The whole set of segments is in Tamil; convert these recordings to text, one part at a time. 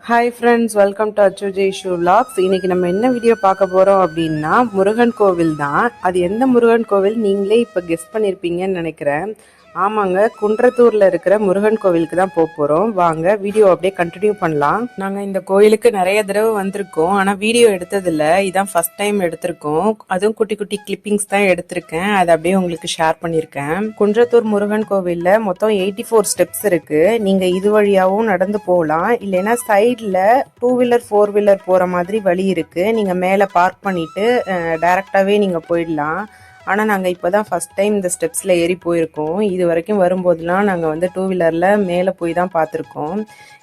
ஹாய் ஃப்ரெண்ட்ஸ், வெல்கம் டு அச்சு ஜெய்ஷு விலாக்ஸ். இன்னைக்கு நம்ம என்ன வீடியோ பார்க்க போகிறோம் அப்படின்னா முருகன் கோவில் தான். அது எந்த முருகன் கோவில் நீங்களே இப்போ கெஸ் பண்ணியிருப்பீங்கன்னு நினைக்கிறேன். ஆமாங்க, குன்றத்தூரில் இருக்கிற முருகன் கோவிலுக்கு தான் போக போகிறோம். வாங்க வீடியோ அப்படியே கண்டினியூ பண்ணலாம். நாங்கள் இந்த கோயிலுக்கு நிறைய தடவை வந்திருக்கோம், ஆனால் வீடியோ எடுத்ததில்ல. இதான் ஃபர்ஸ்ட் டைம் எடுத்திருக்கோம். அதுவும் குட்டி குட்டி கிளிப்பிங்ஸ் தான் எடுத்திருக்கேன். அதை அப்படியே உங்களுக்கு ஷேர் பண்ணியிருக்கேன். குன்றத்தூர் முருகன் கோவிலில் மொத்தம் 84 ஸ்டெப்ஸ் இருக்கு. நீங்கள் இது வழியாகவும் நடந்து போகலாம், இல்லைன்னா சைடில் 2 வீலர் 4 வீலர் போகிற மாதிரி வழி இருக்கு. நீங்கள் மேலே பார்க் பண்ணிட்டு டைரக்டாகவே நீங்கள் போயிடலாம். ஆனால் நாங்கள் இப்போ தான் ஃபஸ்ட் டைம் இந்த ஸ்டெப்ஸில் ஏறி போயிருக்கோம். இது வரைக்கும் வரும்போதெல்லாம் நாங்கள் வந்து 2 வீலரில் மேலே போய் தான் பார்த்துருக்கோம்.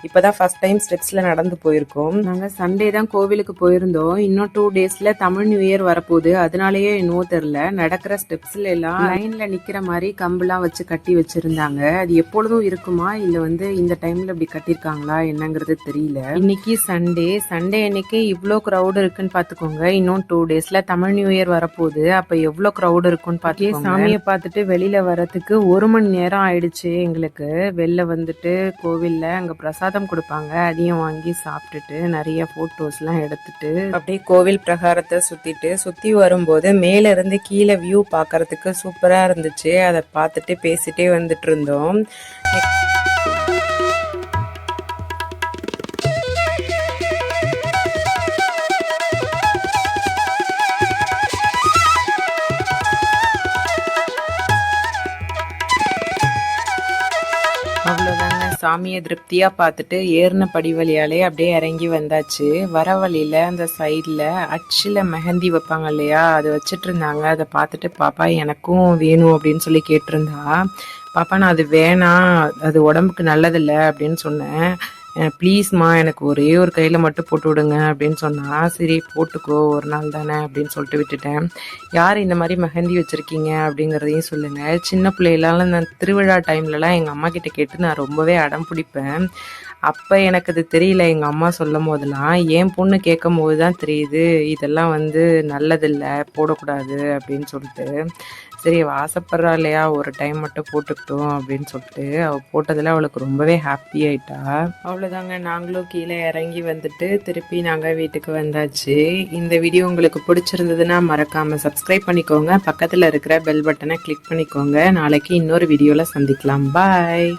இப்போ தான் ஃபஸ்ட் டைம் ஸ்டெப்ஸில் நடந்து போயிருக்கோம். நாங்கள் சண்டே தான் கோவிலுக்கு போயிருந்தோம். இன்னும் 2 டேஸில் தமிழ் நியூ இயர் வரப்போகுது. அதனாலேயே என்னவோ தெரில, நடக்கிற ஸ்டெப்ஸில் எல்லாம் லைனில் நிற்கிற மாதிரி கம்புலாம் வச்சு கட்டி வச்சுருந்தாங்க. அது எப்பொழுதும் இருக்குமா, இல்லை வந்து இந்த டைமில் இப்படி கட்டியிருக்காங்களா என்னங்கிறது தெரியல. இன்னைக்கு சண்டே அன்னைக்கு இவ்வளோ க்ரௌடு இருக்குன்னு பார்த்துக்கோங்க. இன்னும் 2 டேஸில் தமிழ் நியூ இயர் வரப்போகுது. அப்போ எவ்வளோ க்ரௌடு இருக்குன்னு பார்த்து சாமியை பார்த்துட்டு வெளியில வரதுக்கு 1 மணி நேரம் ஆயிடுச்சு எங்களுக்கு. வெளில வந்துட்டு கோவில்ல அங்க பிரசாதம் கொடுப்பாங்க, அதையும் வாங்கி சாப்பிட்டுட்டு நிறைய போட்டோஸ்லாம் எடுத்துட்டு அப்படியே கோவில் பிரகாரத்தை சுத்தி வரும்போது மேல இருந்து கீழே வியூ பார்க்கறதுக்கு சூப்பரா இருந்துச்சு. அதை பார்த்துட்டு பேசிட்டே வந்துட்டு இருந்தோம். அவ்வளோதாங்க, சாமியை திருப்தியா பார்த்துட்டு ஏறின படி வழியாலே அப்படியே இறங்கி வந்தாச்சு. வர வழியில அந்த சைடில் அச்சில் மெஹந்தி வைப்பாங்க இல்லையா, அது வச்சுட்டு இருந்தாங்க. அதை பார்த்துட்டு பாப்பா எனக்கும் வேணும் அப்படின்னு சொல்லி கேட்டிருந்தா. பாப்பா நான் அது வேணாம், அது உடம்புக்கு நல்லதில்லை அப்படின்னு சொன்னேன். ப்ளீஸ்மா எனக்கு ஒரே ஒரு கையில் மட்டும் போட்டு விடுங்க அப்படின்னு சொன்னா. சரி போட்டுக்கோ, ஒரு நாள் தானே அப்படின்னு சொல்லிட்டு விட்டுட்டேன். யார் இந்த மாதிரி மெஹந்தி வச்சுருக்கீங்க அப்படிங்கிறதையும் சொல்லுங்கள். சின்ன பிள்ளைகளால நான் திருவிழா டைம்லலாம் எங்கள் அம்மா கிட்ட கேட்டு நான் ரொம்பவே அடம் பிடிப்பேன். அப்போ எனக்கு அது தெரியல, எங்கள் அம்மா சொல்லும் போதெல்லாம். என் பொண்ணு கேட்கும் போது தான் தெரியுது இதெல்லாம் வந்து நல்லதில்லை, போடக்கூடாது அப்படின்னு சொல்லிட்டு. சரி அவள் ஆசைப்படுறா இல்லையா, ஒரு டைம் மட்டும் போட்டுக்கிட்டோம் அப்படின்னு சொல்லிட்டு அவள் போட்டதில் அவளுக்கு ரொம்பவே ஹாப்பி ஆயிட்டா. அவ்வளோதாங்க, நாங்களும் கீழே இறங்கி வந்துட்டு திருப்பி நாங்கள் வீட்டுக்கு வந்தாச்சு. இந்த வீடியோ உங்களுக்கு பிடிச்சிருந்ததுன்னா மறக்காமல் சப்ஸ்கிரைப் பண்ணிக்கோங்க. பக்கத்தில் இருக்கிற பெல் பட்டனை கிளிக் பண்ணிக்கோங்க. நாளைக்கு இன்னொரு வீடியோவில் சந்திக்கலாம். பாய்.